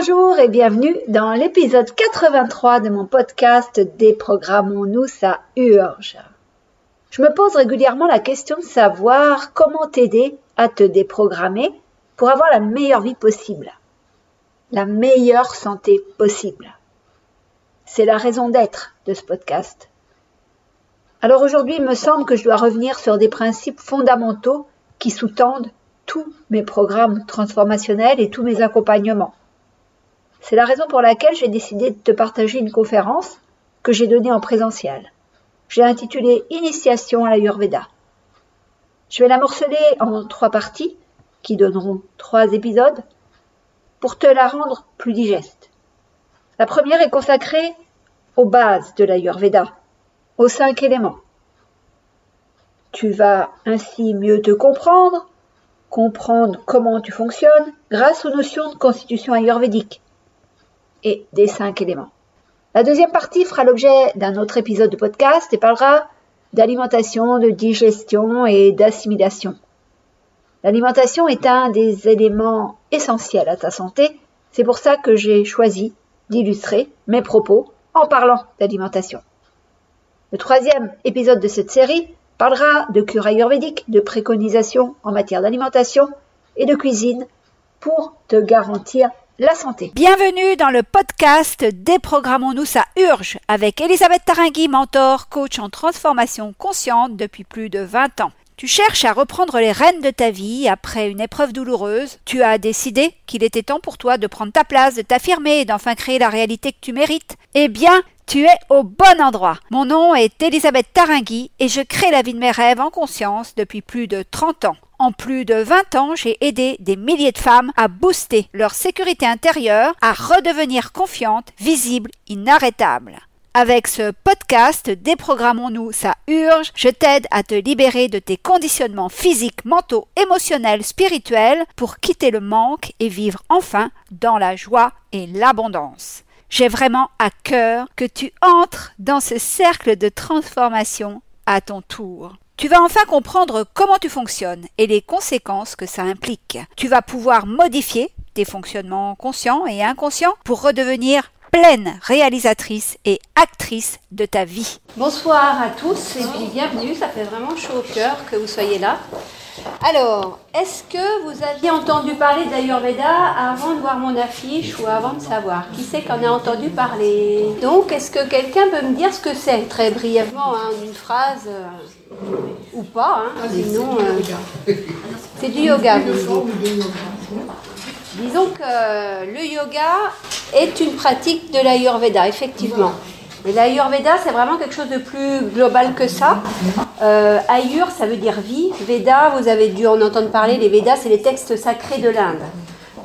Bonjour et bienvenue dans l'épisode 83 de mon podcast Déprogrammons-nous, ça urge. Je me pose régulièrement la question de savoir comment t'aider à te déprogrammer pour avoir la meilleure vie possible, la meilleure santé possible. C'est la raison d'être de ce podcast. Alors aujourd'hui, il me semble que je dois revenir sur des principes fondamentaux qui sous-tendent tous mes programmes transformationnels et tous mes accompagnements. C'est la raison pour laquelle j'ai décidé de te partager une conférence que j'ai donnée en présentiel. J'ai intitulé « Initiation à l'Ayurveda ». Je vais la morceler en 3 parties, qui donneront 3 épisodes, pour te la rendre plus digeste. La première est consacrée aux bases de l'Ayurveda, aux 5 éléments. Tu vas ainsi mieux te comprendre comment tu fonctionnes grâce aux notions de constitution ayurvédique et des 5 éléments. La deuxième partie fera l'objet d'un autre épisode de podcast et parlera d'alimentation, de digestion et d'assimilation. L'alimentation est un des éléments essentiels à ta santé, c'est pour ça que j'ai choisi d'illustrer mes propos en parlant d'alimentation. Le 3e épisode de cette série parlera de cure ayurvédique, de préconisations en matière d'alimentation et de cuisine pour te garantir la santé. Bienvenue dans le podcast Déprogrammons-nous, ça urge avec Elisabeth Tarringui, mentor, coach en transformation consciente depuis plus de 20 ans. Tu cherches à reprendre les rênes de ta vie après une épreuve douloureuse. Tu as décidé qu'il était temps pour toi de prendre ta place, de t'affirmer et d'enfin créer la réalité que tu mérites. Eh bien, tu es au bon endroit. Mon nom est Elisabeth Tarringui et je crée la vie de mes rêves en conscience depuis plus de 30 ans. En plus de 20 ans, j'ai aidé des milliers de femmes à booster leur sécurité intérieure, à redevenir confiantes, visibles, inarrêtables. Avec ce podcast Déprogrammons-nous, ça urge, je t'aide à te libérer de tes conditionnements physiques, mentaux, émotionnels, spirituels pour quitter le manque et vivre enfin dans la joie et l'abondance. J'ai vraiment à cœur que tu entres dans ce cercle de transformation à ton tour. Tu vas enfin comprendre comment tu fonctionnes et les conséquences que ça implique. Tu vas pouvoir modifier tes fonctionnements conscients et inconscients pour redevenir pleine réalisatrice et actrice de ta vie. Bonsoir à tous et puis bienvenue, ça fait vraiment chaud au cœur que vous soyez là. Alors, est-ce que vous aviez entendu parler d'Ayurveda avant de voir mon affiche ou avant de savoir? Qui c'est qu'en a entendu parler? Donc, est-ce que quelqu'un peut me dire ce que c'est, très brièvement, en une phrase ou pas, sinon c'est du yoga. Disons que le yoga est une pratique de l'Ayurveda, effectivement. Mais l'Ayurveda, c'est vraiment quelque chose de plus global que ça. Ayur, ça veut dire vie. Veda, vous avez dû en entendre parler. Les Védas, c'est les textes sacrés de l'Inde.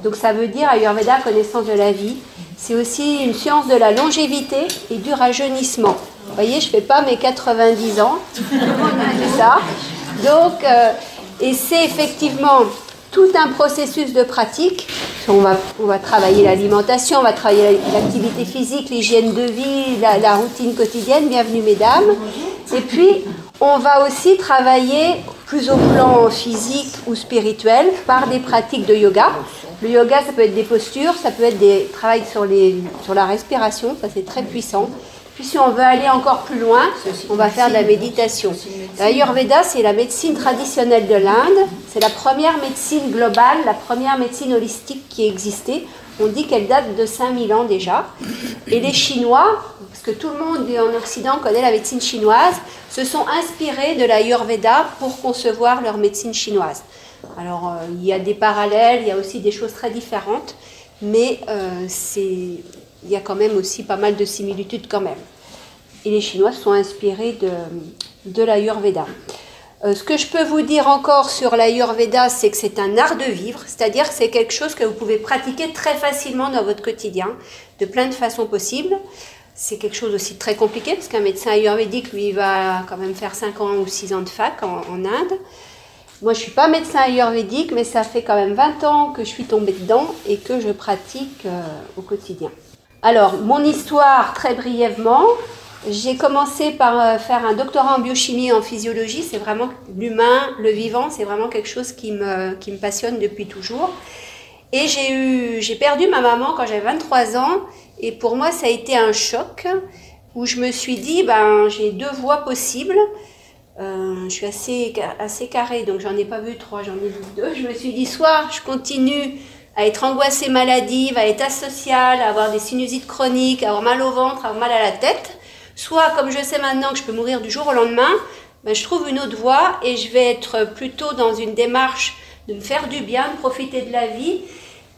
Donc ça veut dire Ayurveda, connaissance de la vie. C'est aussi une science de la longévité et du rajeunissement. Vous voyez, je ne fais pas mes 90 ans. C'est ça. Donc, et c'est effectivement tout un processus de pratique. On va travailler l'alimentation, on va travailler l'activité physique, l'hygiène de vie, la routine quotidienne. Bienvenue mesdames. Et puis, on va aussi travailler plus au plan physique ou spirituel par des pratiques de yoga. Le yoga, ça peut être des postures, ça peut être des travails sur la respiration, ça c'est très puissant. Puis si on veut aller encore plus loin, on va faire de la méditation. L'Ayurveda, c'est la médecine traditionnelle de l'Inde. C'est la première médecine globale, la première médecine holistique qui existait. On dit qu'elle date de 5000 ans déjà. Et les Chinois, parce que tout le monde en Occident connaît la médecine chinoise, se sont inspirés de l'Ayurveda pour concevoir leur médecine chinoise. Alors, il y a des parallèles, il y a aussi des choses très différentes, mais il y a quand même aussi pas mal de similitudes quand même. Et les Chinois se sont inspirés de l'Ayurveda. Ce que je peux vous dire encore sur l'Ayurveda, c'est que c'est un art de vivre, c'est-à-dire que c'est quelque chose que vous pouvez pratiquer très facilement dans votre quotidien, de plein de façons possibles. C'est quelque chose aussi de très compliqué, parce qu'un médecin ayurvédique, lui, va quand même faire 5 ans ou 6 ans de fac en Inde. Moi, je ne suis pas médecin ayurvédique, mais ça fait quand même 20 ans que je suis tombée dedans et que je pratique au quotidien. Alors, mon histoire, très brièvement, j'ai commencé par faire un doctorat en biochimie et en physiologie. C'est vraiment l'humain, le vivant, c'est vraiment quelque chose qui me passionne depuis toujours. Et j'ai perdu ma maman quand j'avais 23 ans. Et pour moi, ça a été un choc où je me suis dit, j'ai 2 voies possibles. Je suis assez carrée, donc j'en ai pas vu 3, j'en ai vu 2. Je me suis dit, soit je continue à être angoissée maladive, à être asociale, à avoir des sinusites chroniques, à avoir mal au ventre, à avoir mal à la tête. Soit, comme je sais maintenant que je peux mourir du jour au lendemain, je trouve une autre voie et je vais être plutôt dans une démarche de me faire du bien, de profiter de la vie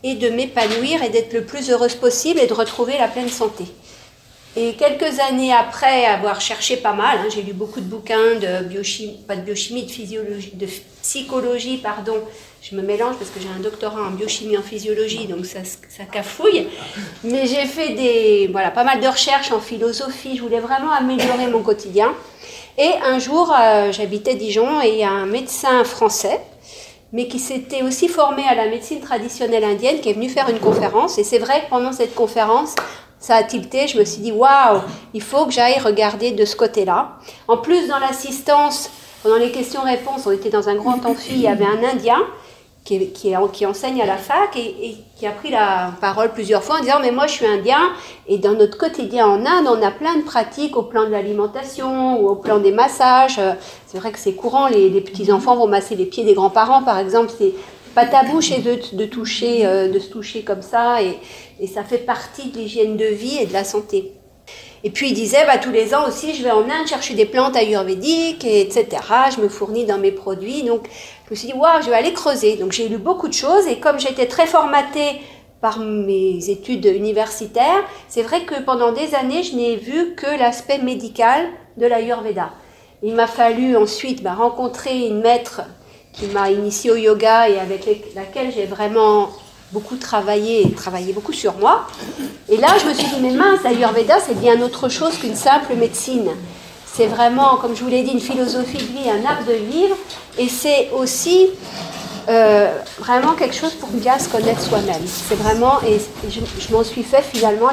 et de m'épanouir et d'être le plus heureuse possible et de retrouver la pleine santé. Et quelques années après avoir cherché pas mal, j'ai lu beaucoup de bouquins de biochimie, pas de biochimie, de physiologie, de psychologie, pardon. Je me mélange parce que j'ai un doctorat en biochimie, en physiologie, donc ça cafouille. Mais j'ai fait pas mal de recherches en philosophie. Je voulais vraiment améliorer mon quotidien. Et un jour, j'habitais Dijon et il y a un médecin français, mais qui s'était aussi formé à la médecine traditionnelle indienne, qui est venu faire une conférence. Et c'est vrai que pendant cette conférence, ça a tilté, je me suis dit, waouh, il faut que j'aille regarder de ce côté-là. En plus, dans l'assistance, pendant les questions-réponses, on était dans un grand amphi, il y avait un Indien qui enseigne à la fac et qui a pris la parole plusieurs fois en disant, mais moi je suis Indien, et dans notre quotidien en Inde, on a plein de pratiques au plan de l'alimentation ou au plan des massages. C'est vrai que c'est courant, les petits-enfants vont masser les pieds des grands-parents, par exemple, c'est pas tabou chez eux de se toucher comme ça, et ça fait partie de l'hygiène de vie et de la santé. Et puis il disait, tous les ans aussi, je vais en Inde chercher des plantes ayurvédiques, etc. Je me fournis dans mes produits. Donc je me suis dit, waouh, je vais aller creuser. Donc j'ai lu beaucoup de choses, et comme j'étais très formatée par mes études universitaires, c'est vrai que pendant des années, je n'ai vu que l'aspect médical de l'Ayurveda. Il m'a fallu ensuite rencontrer une maître qui m'a initiée au yoga et avec laquelle j'ai vraiment beaucoup travaillé beaucoup sur moi. Et là, je me suis dit, mais mince, l'Ayurveda, c'est bien autre chose qu'une simple médecine. C'est vraiment, comme je vous l'ai dit, une philosophie de vie, un art de vivre, et c'est aussi vraiment quelque chose pour bien se connaître soi-même. C'est vraiment, et je m'en suis fait finalement,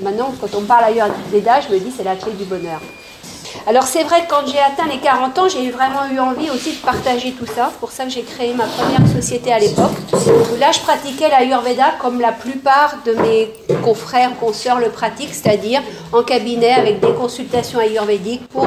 maintenant, quand on parle Ayurveda, je me dis, c'est la clé du bonheur. Alors c'est vrai que quand j'ai atteint les 40 ans, j'ai vraiment eu envie aussi de partager tout ça. C'est pour ça que j'ai créé ma première société à l'époque, où là je pratiquais l'Ayurveda comme la plupart de mes confrères, consoeurs le pratiquent, c'est-à-dire en cabinet avec des consultations ayurvédiques pour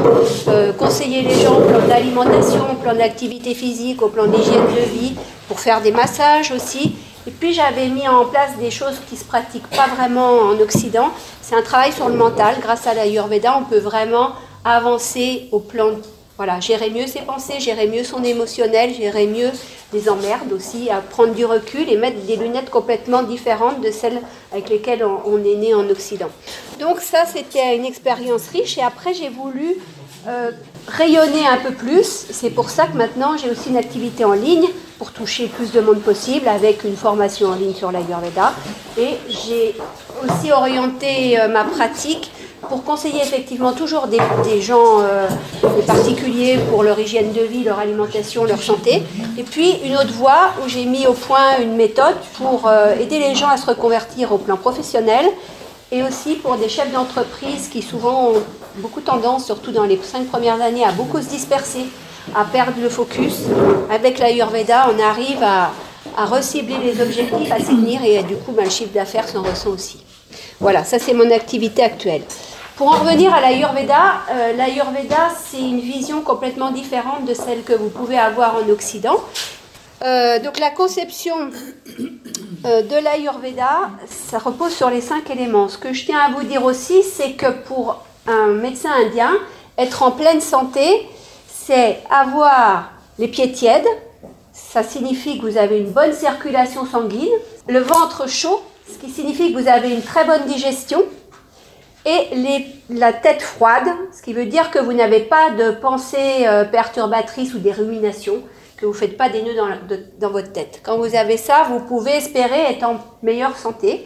conseiller les gens au plan de l'alimentation, au plan de l'activité physique, au plan d'hygiène de vie, pour faire des massages aussi. Et puis j'avais mis en place des choses qui ne se pratiquent pas vraiment en Occident. C'est un travail sur le mental. Grâce à l'Ayurveda, on peut vraiment avancer au plan, gérer mieux ses pensées, gérer mieux son émotionnel, gérer mieux les emmerdes aussi, à prendre du recul et mettre des lunettes complètement différentes de celles avec lesquelles on est né en Occident. Donc ça, c'était une expérience riche, et après j'ai voulu rayonner un peu plus. C'est pour ça que maintenant j'ai aussi une activité en ligne pour toucher le plus de monde possible avec une formation en ligne sur l'Ayurveda, et j'ai aussi orienté ma pratique pour conseiller effectivement toujours des gens, des particuliers pour leur hygiène de vie, leur alimentation, leur santé. Et puis une autre voie où j'ai mis au point une méthode pour aider les gens à se reconvertir au plan professionnel, et aussi pour des chefs d'entreprise qui souvent ont beaucoup tendance, surtout dans les 5 premières années, à beaucoup se disperser, à perdre le focus. Avec l'Ayurveda, on arrive à recibler les objectifs, à s'y tenir, et du coup le chiffre d'affaires s'en ressent aussi. Voilà, ça c'est mon activité actuelle. Pour en revenir à l'Ayurveda, c'est une vision complètement différente de celle que vous pouvez avoir en Occident. Donc la conception de l'Ayurveda, ça repose sur les 5 éléments. Ce que je tiens à vous dire aussi, c'est que pour un médecin indien, être en pleine santé, c'est avoir les pieds tièdes, ça signifie que vous avez une bonne circulation sanguine, le ventre chaud, ce qui signifie que vous avez une très bonne digestion, et la tête froide, ce qui veut dire que vous n'avez pas de pensées perturbatrices ou des ruminations, que vous ne faites pas des nœuds dans votre tête. Quand vous avez ça, vous pouvez espérer être en meilleure santé.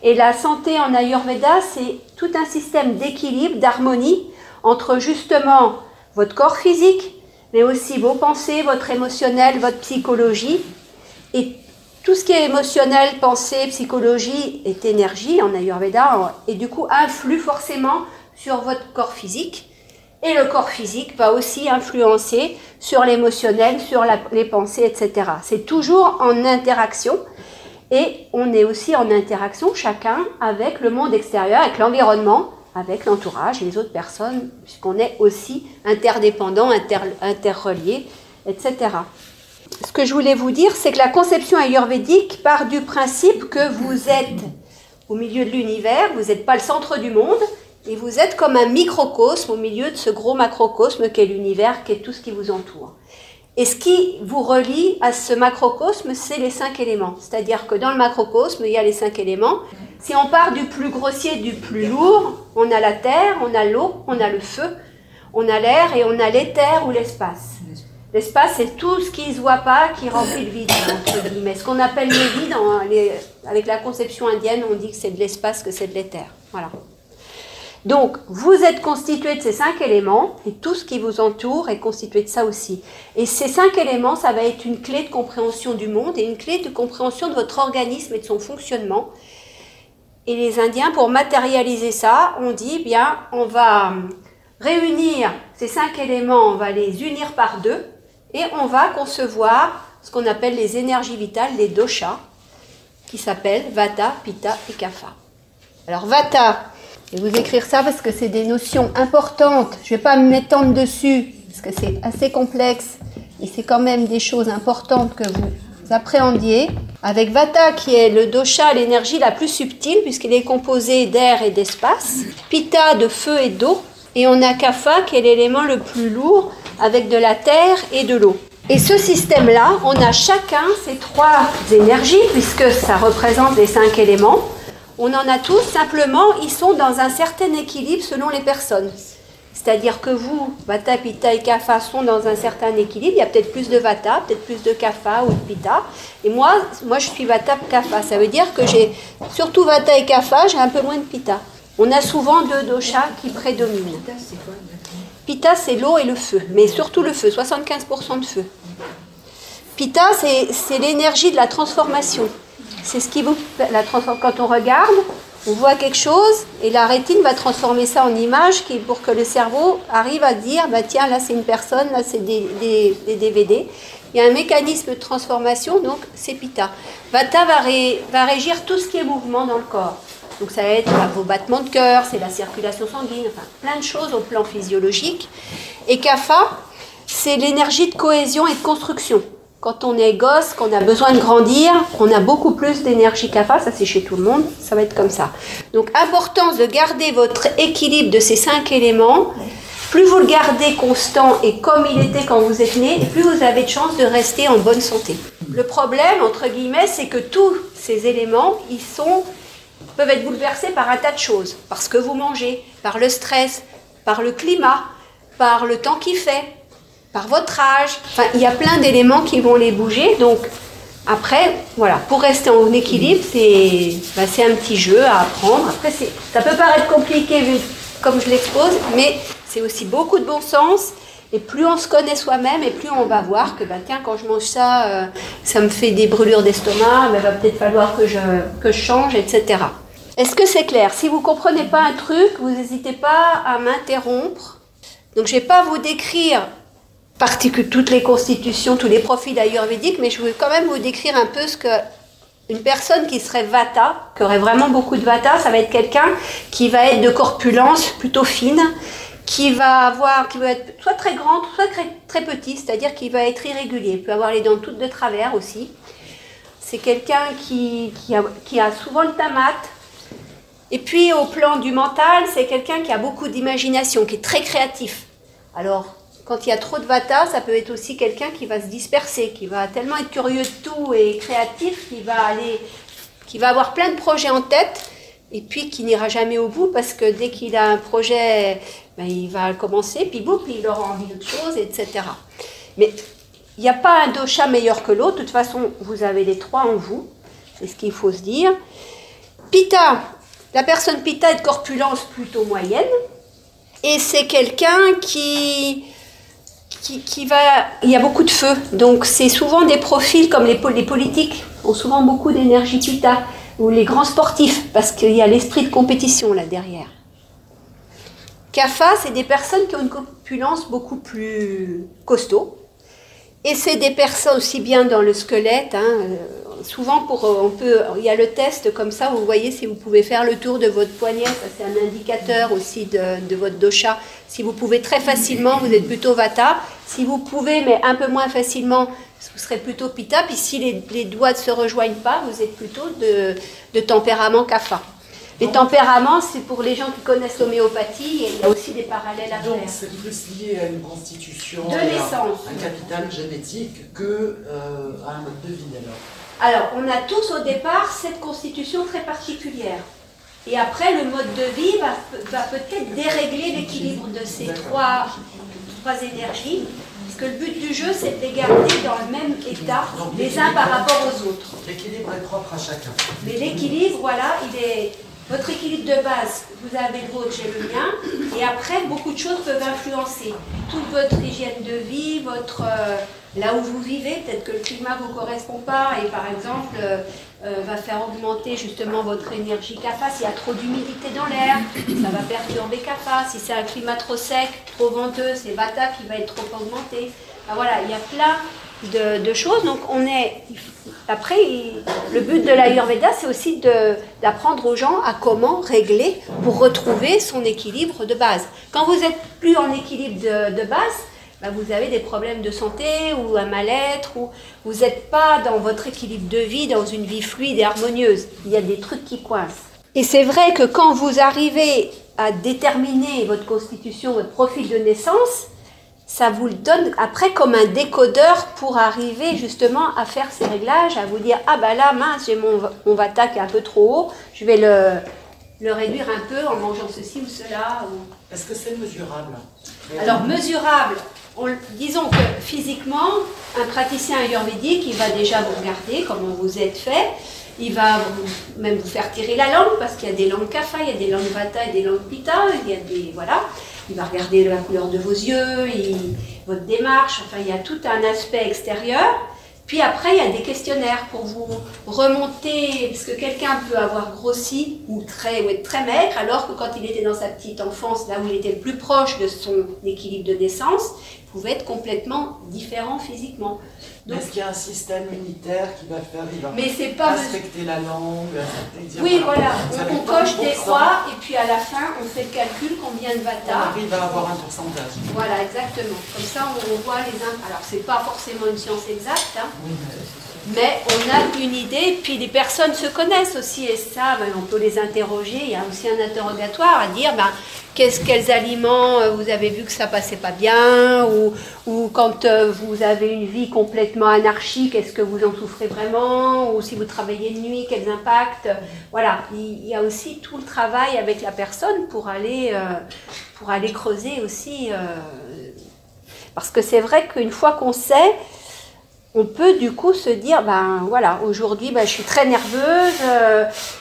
Et la santé en Ayurveda, c'est tout un système d'équilibre, d'harmonie entre justement votre corps physique, mais aussi vos pensées, votre émotionnel, votre psychologie. Et tout ce qui est émotionnel, pensée, psychologie est énergie en Ayurveda, et du coup influe forcément sur votre corps physique. Et le corps physique va aussi influencer sur l'émotionnel, sur les pensées, etc. C'est toujours en interaction. Et on est aussi en interaction chacun avec le monde extérieur, avec l'environnement, avec l'entourage et les autres personnes, puisqu'on est aussi interdépendants, interreliés, etc. Ce que je voulais vous dire, c'est que la conception ayurvédique part du principe que vous êtes au milieu de l'univers, vous n'êtes pas le centre du monde, et vous êtes comme un microcosme au milieu de ce gros macrocosme qu'est l'univers, qui est tout ce qui vous entoure. Et ce qui vous relie à ce macrocosme, c'est les 5 éléments. C'est-à-dire que dans le macrocosme, il y a les 5 éléments. Si on part du plus grossier, du plus lourd, on a la terre, on a l'eau, on a le feu, on a l'air et on a l'éther ou l'espace. L'espace, c'est tout ce qui ne se voit pas, qui remplit le vide, entre guillemets. Ce qu'on appelle le vide, avec la conception indienne, on dit que c'est de l'espace, que c'est de l'éther. Voilà. Donc, vous êtes constitué de ces 5 éléments, et tout ce qui vous entoure est constitué de ça aussi. Et ces 5 éléments, ça va être une clé de compréhension du monde et une clé de compréhension de votre organisme et de son fonctionnement. Et les Indiens, pour matérialiser ça, on dit, bien, on va réunir ces 5 éléments, on va les unir par 2, et on va concevoir ce qu'on appelle les énergies vitales, les doshas, qui s'appellent Vata, Pitta et Kapha. Alors, Vata, je vais vous écrire ça parce que c'est des notions importantes. Je ne vais pas m'étendre dessus parce que c'est assez complexe et c'est quand même des choses importantes que vous appréhendiez. Avec Vata qui est le dosha, l'énergie la plus subtile puisqu'il est composé d'air et d'espace. Pitta de feu et d'eau. Et on a Kapha qui est l'élément le plus lourd avec de la terre et de l'eau. Et ce système-là, on a chacun ces 3 énergies puisque ça représente les 5 éléments. On en a tous, simplement, ils sont dans un certain équilibre selon les personnes. C'est-à-dire que vous, Vata, Pitta et Kapha, sont dans un certain équilibre. Il y a peut-être plus de Vata, peut-être plus de Kapha ou de Pitta. Et moi je suis Vata, Kapha. Ça veut dire que j'ai, surtout Vata et Kapha, j'ai un peu moins de Pitta. On a souvent 2 doshas qui prédominent. Pitta, c'est l'eau et le feu, mais surtout le feu, 75% de feu. Pitta, c'est l'énergie de la transformation. C'est ce qui vous... Quand on regarde, on voit quelque chose et la rétine va transformer ça en image pour que le cerveau arrive à dire bah tiens, là c'est une personne, là c'est des DVD. Il y a un mécanisme de transformation, donc c'est Pitta. Vata va régir tout ce qui est mouvement dans le corps. Donc ça va être vos battements de cœur, c'est la circulation sanguine, enfin plein de choses au plan physiologique. Et Kapha, c'est l'énergie de cohésion et de construction. Quand on est gosse, qu'on a besoin de grandir, on a beaucoup plus d'énergie Kapha, ça c'est chez tout le monde, ça va être comme ça. Donc importance de garder votre équilibre de ces 5 éléments. Plus vous le gardez constant et comme il était quand vous êtes né, plus vous avez de chances de rester en bonne santé. Le problème, entre guillemets, c'est que tous ces éléments, peuvent être bouleversés par un tas de choses. Par ce que vous mangez, par le stress, par le climat, par le temps qu'il fait, par votre âge. Enfin, il y a plein d'éléments qui vont les bouger. Donc, après, voilà, pour rester en équilibre, c'est un petit jeu à apprendre. Après, ça peut paraître compliqué vu comme je l'expose, mais c'est aussi beaucoup de bon sens. Et plus on se connaît soi-même, et plus on va voir que, tiens, quand je mange ça, ça me fait des brûlures d'estomac, il va peut-être falloir que je change, etc. Est-ce que c'est clair? Si vous ne comprenez pas un truc, vous n'hésitez pas à m'interrompre. Donc, je ne vais pas vous décrire toutes les constitutions, tous les profils ayurvédiques, mais je vais quand même vous décrire un peu ce que une personne qui serait Vata, qui aurait vraiment beaucoup de Vata, ça va être quelqu'un qui va être de corpulence plutôt fine, qui va être soit très grand, soit très petit, c'est-à-dire qu'il va être irrégulier. Il peut avoir les dents toutes de travers aussi. C'est quelqu'un qui a souvent le teint mat. Et puis au plan du mental, c'est quelqu'un qui a beaucoup d'imagination, qui est très créatif. Alors, quand il y a trop de Vata, ça peut être aussi quelqu'un qui va se disperser, qui va tellement être curieux de tout et créatif, qui va avoir plein de projets en tête, et puis qui n'ira jamais au bout, parce que dès qu'il a un projet, il va commencer, puis boum, il aura envie d'autre chose, etc. Mais il n'y a pas un dosha meilleur que l'autre. De toute façon, vous avez les 3 en vous, c'est ce qu'il faut se dire. Pitta, la personne Pitta est de corpulence plutôt moyenne, et c'est quelqu'un qui va... Il y a beaucoup de feu, donc c'est souvent des profils comme les politiques, ont souvent beaucoup d'énergie Pitta, ou les grands sportifs, parce qu'il y a l'esprit de compétition là derrière. Kapha, c'est des personnes qui ont une corpulence beaucoup plus costaud, et c'est des personnes aussi bien dans le squelette, souvent, il y a le test comme ça, vous voyez si vous pouvez faire le tour de votre poignet, ça c'est un indicateur aussi de votre dosha. Si vous pouvez très facilement, vous êtes plutôt vata. Si vous pouvez, mais un peu moins facilement, vous serez plutôt pitta. Puis si les doigts ne se rejoignent pas, vous êtes plutôt de tempérament kapha. Les tempéraments, c'est pour les gens qui connaissent l'homéopathie, et il y a aussi des parallèles à faire. Donc c'est plus lié à une constitution, de naissance, un capital génétique que à un mode de vie alors. Alors, on a tous au départ cette constitution très particulière. Et après, le mode de vie va peut-être dérégler l'équilibre de ces trois énergies. Parce que le but du jeu, c'est de les garder dans le même état, les uns par rapport aux autres. L'équilibre est propre à chacun. Mais l'équilibre, voilà, votre équilibre de base, vous avez le vôtre, j'ai le mien. Et après, beaucoup de choses peuvent influencer. Toute votre hygiène de vie, là où vous vivez, peut-être que le climat ne vous correspond pas et par exemple va faire augmenter justement votre énergie kapha. S'il y a trop d'humidité dans l'air, ça va perturber kapha. Si c'est un climat trop sec, trop venteux, c'est vata qui va être trop augmenté. Alors voilà, il y a plein de choses. Donc après, le but de l'Ayurveda, c'est aussi d'apprendre aux gens à comment régler pour retrouver son équilibre de base. Quand vous n'êtes plus en équilibre de base, vous avez des problèmes de santé ou un mal-être, ou vous n'êtes pas dans votre équilibre de vie, dans une vie fluide et harmonieuse. Il y a des trucs qui coincent. Et c'est vrai que quand vous arrivez à déterminer votre constitution, votre profil de naissance, ça vous le donne après comme un décodeur pour arriver justement à faire ces réglages, à vous dire « Ah bah là, mince, j'ai mon vata qui est un peu trop haut, je vais le réduire un peu en mangeant ceci ou cela. » Est-ce que c'est mesurable? Alors mesurable, disons que physiquement, un praticien ayurvédique, il va déjà vous regarder comment vous êtes fait, il va même vous faire tirer la langue, parce qu'il y a des langues kapha, il y a des langues vata et des langues pitta, il y a des, voilà. Il va regarder la couleur de vos yeux, votre démarche, enfin il y a tout un aspect extérieur. Puis après, il y a des questionnaires pour vous remonter, parce que quelqu'un peut avoir grossi ou être très maigre, alors que quand il était dans sa petite enfance, là où il était le plus proche de son équilibre de naissance, il pouvait être complètement différent physiquement. Donc, est-ce qu'il y a un système immunitaire qui va faire, il va mais c'est pas respecter la langue, dire, oui, voilà, on coche des 30%. croix, et puis à la fin, on fait le calcul combien de On vata. arrive à avoir un pourcentage. Voilà, exactement. Comme ça, on voit les... Alors, c'est pas forcément une science exacte, hein, mais on a une idée, puis les personnes se connaissent aussi, et ça, on peut les interroger. Il y a aussi un interrogatoire à dire, quels aliments vous avez vu que ça passait pas bien, ou quand vous avez une vie complètement anarchique, est-ce que vous en souffrez vraiment, ou si vous travaillez de nuit, quels impacts. Voilà, il y a aussi tout le travail avec la personne pour aller creuser aussi, parce que c'est vrai qu'une fois qu'on sait, on peut du coup se dire, voilà, aujourd'hui je suis très nerveuse,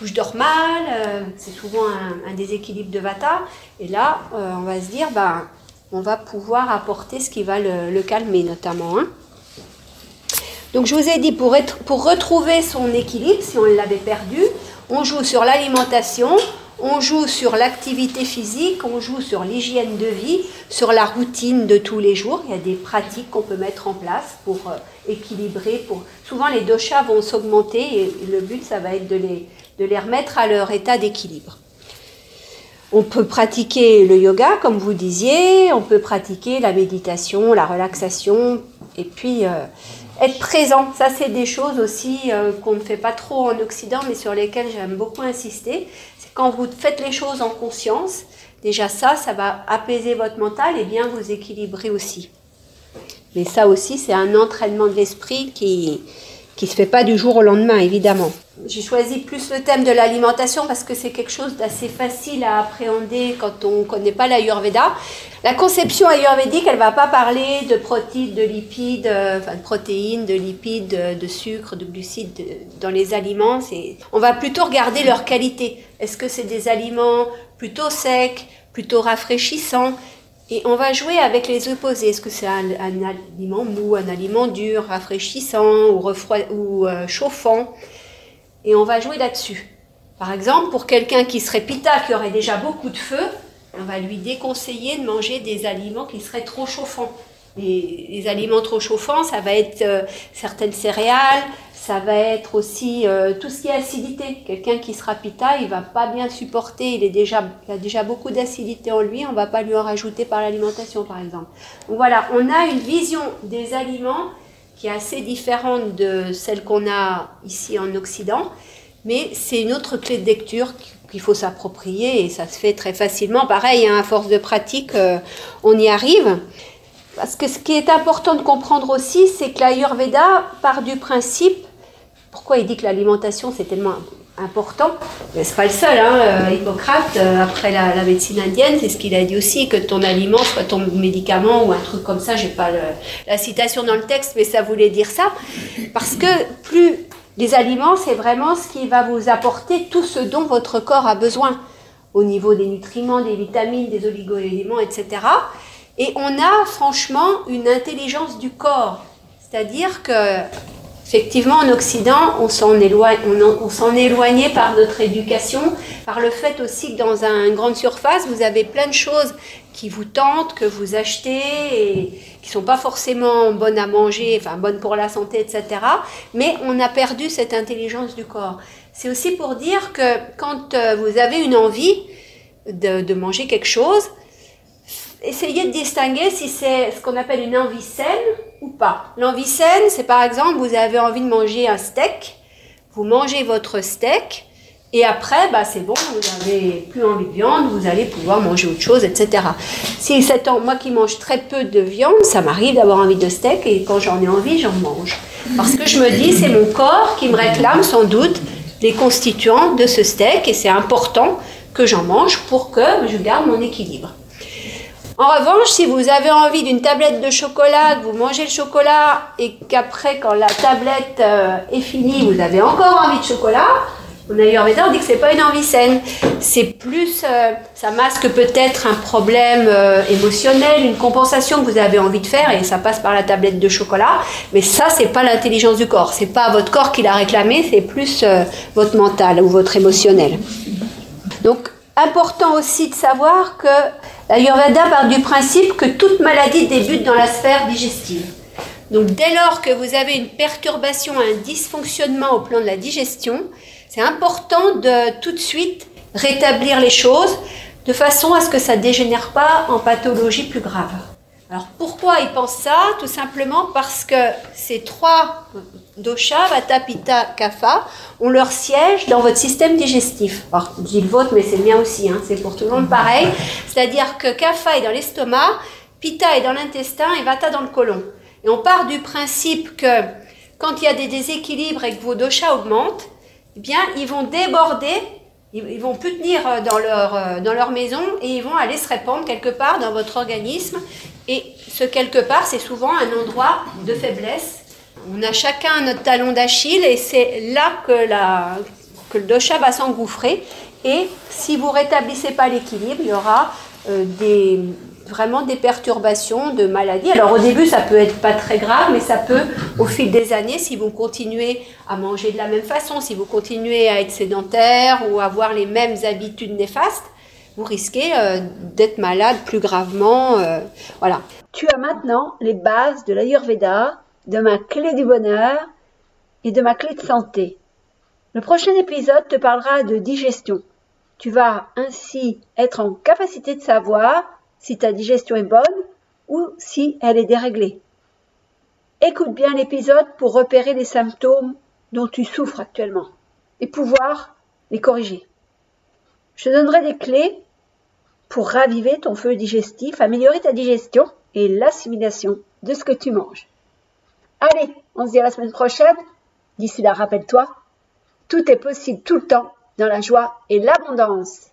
ou je dors mal, c'est souvent un déséquilibre de vata, et là on va se dire, on va pouvoir apporter ce qui va le calmer notamment. Hein. Donc je vous ai dit, pour retrouver son équilibre, si on l'avait perdu, on joue sur l'alimentation, on joue sur l'activité physique, on joue sur l'hygiène de vie, sur la routine de tous les jours. Il y a des pratiques qu'on peut mettre en place pour équilibrer. Souvent, les doshas vont s'augmenter et le but, ça va être de les remettre à leur état d'équilibre. On peut pratiquer le yoga, comme vous disiez, on peut pratiquer la méditation, la relaxation, et puis être présent. Ça, c'est des choses aussi qu'on ne fait pas trop en Occident, mais sur lesquelles j'aime beaucoup insister. C'est quand vous faites les choses en conscience, déjà ça va apaiser votre mental et bien vous équilibrer aussi. Mais ça aussi, c'est un entraînement de l'esprit qui ne se fait pas du jour au lendemain, évidemment. J'ai choisi plus le thème de l'alimentation parce que c'est quelque chose d'assez facile à appréhender quand on ne connaît pas l'Ayurveda. La conception ayurvédique, elle ne va pas parler de protéines, de lipides, de protéines, de lipides, de sucre, de glucides dans les aliments. On va plutôt regarder leur qualité. Est-ce que c'est des aliments plutôt secs, plutôt rafraîchissants ? Et on va jouer avec les opposés. Est-ce que c'est un aliment mou, un aliment dur, rafraîchissant ou chauffant ? Et on va jouer là-dessus. Par exemple, pour quelqu'un qui serait pitta, qui aurait déjà beaucoup de feu, on va lui déconseiller de manger des aliments qui seraient trop chauffants. Les aliments trop chauffants, ça va être certaines céréales, Ça va être aussi tout ce qui est acidité. Quelqu'un qui sera pitta, il va pas bien supporter, il a déjà beaucoup d'acidité en lui, on va pas lui en rajouter par l'alimentation par exemple. Donc voilà, on a une vision des aliments qui est assez différente de celle qu'on a ici en Occident, mais c'est une autre clé de lecture qu'il faut s'approprier et ça se fait très facilement. Pareil, hein, à force de pratique, on y arrive. Parce que ce qui est important de comprendre aussi, c'est que l'Ayurveda part du principe, pourquoi il dit que l'alimentation c'est tellement important, mais c'est pas le seul, hein, Hippocrate, après la médecine indienne, c'est ce qu'il a dit aussi, que ton aliment soit ton médicament ou un truc comme ça, j'ai pas la citation dans le texte, mais ça voulait dire ça, parce que plus les aliments, c'est vraiment ce qui va vous apporter tout ce dont votre corps a besoin, au niveau des nutriments, des vitamines, des oligo-éléments, etc. Et on a franchement une intelligence du corps, c'est-à-dire que effectivement, en Occident, on s'en éloignait par notre éducation, par le fait aussi que dans une grande surface, vous avez plein de choses qui vous tentent, que vous achetez et qui ne sont pas forcément bonnes à manger, enfin bonnes pour la santé, etc. Mais on a perdu cette intelligence du corps. C'est aussi pour dire que quand vous avez une envie de manger quelque chose, essayez de distinguer si c'est ce qu'on appelle une envie saine ou pas. L'envie saine, c'est par exemple, vous avez envie de manger un steak, vous mangez votre steak, et après, c'est bon, vous n'avez plus envie de viande, vous allez pouvoir manger autre chose, etc. Si moi qui mange très peu de viande, ça m'arrive d'avoir envie de steak, et quand j'en ai envie, j'en mange. Parce que je me dis, c'est mon corps qui me réclame sans doute les constituants de ce steak, et c'est important que j'en mange pour que je garde mon équilibre. En revanche, si vous avez envie d'une tablette de chocolat, que vous mangez le chocolat et qu'après, quand la tablette est finie, vous avez encore envie de chocolat, en Ayurveda, on dit que c'est pas une envie saine. C'est plus, ça masque peut-être un problème émotionnel, une compensation que vous avez envie de faire et ça passe par la tablette de chocolat. Mais ça, c'est pas l'intelligence du corps. C'est pas votre corps qui l'a réclamé, c'est plus votre mental ou votre émotionnel. Donc, important aussi de savoir que l'Ayurveda part du principe que toute maladie débute dans la sphère digestive. Donc dès lors que vous avez une perturbation, un dysfonctionnement au plan de la digestion, c'est important de tout de suite rétablir les choses de façon à ce que ça ne dégénère pas en pathologie plus grave. Alors pourquoi ils pensent ça? Tout simplement parce que ces trois doshas, Vata, Pitta, Kapha, ont leur siège dans votre système digestif. Alors je dis le vôtre, mais c'est le mien aussi, hein, c'est pour tout le monde pareil. C'est-à-dire que Kapha est dans l'estomac, Pitta est dans l'intestin et Vata dans le côlon. Et on part du principe que quand il y a des déséquilibres et que vos doshas augmentent, eh bien ils vont déborder, ils vont plus tenir dans leur maison et ils vont aller se répandre quelque part dans votre organisme. Et ce quelque part, c'est souvent un endroit de faiblesse. On a chacun notre talon d'Achille et c'est là que le dosha va s'engouffrer. Et si vous ne rétablissez pas l'équilibre, il y aura vraiment des perturbations de maladies. Alors au début, ça peut être pas très grave, mais ça peut, au fil des années, si vous continuez à manger de la même façon, si vous continuez à être sédentaire ou à avoir les mêmes habitudes néfastes, vous risquez d'être malade plus gravement. Voilà. Tu as maintenant les bases de l'Ayurveda, de ma clé du bonheur et de ma clé de santé. Le prochain épisode te parlera de digestion. Tu vas ainsi être en capacité de savoir si ta digestion est bonne ou si elle est déréglée. Écoute bien l'épisode pour repérer les symptômes dont tu souffres actuellement et pouvoir les corriger. Je te donnerai des clés pour raviver ton feu digestif, améliorer ta digestion et l'assimilation de ce que tu manges. Allez, on se dit à la semaine prochaine. D'ici là, rappelle-toi, tout est possible tout le temps dans la joie et l'abondance.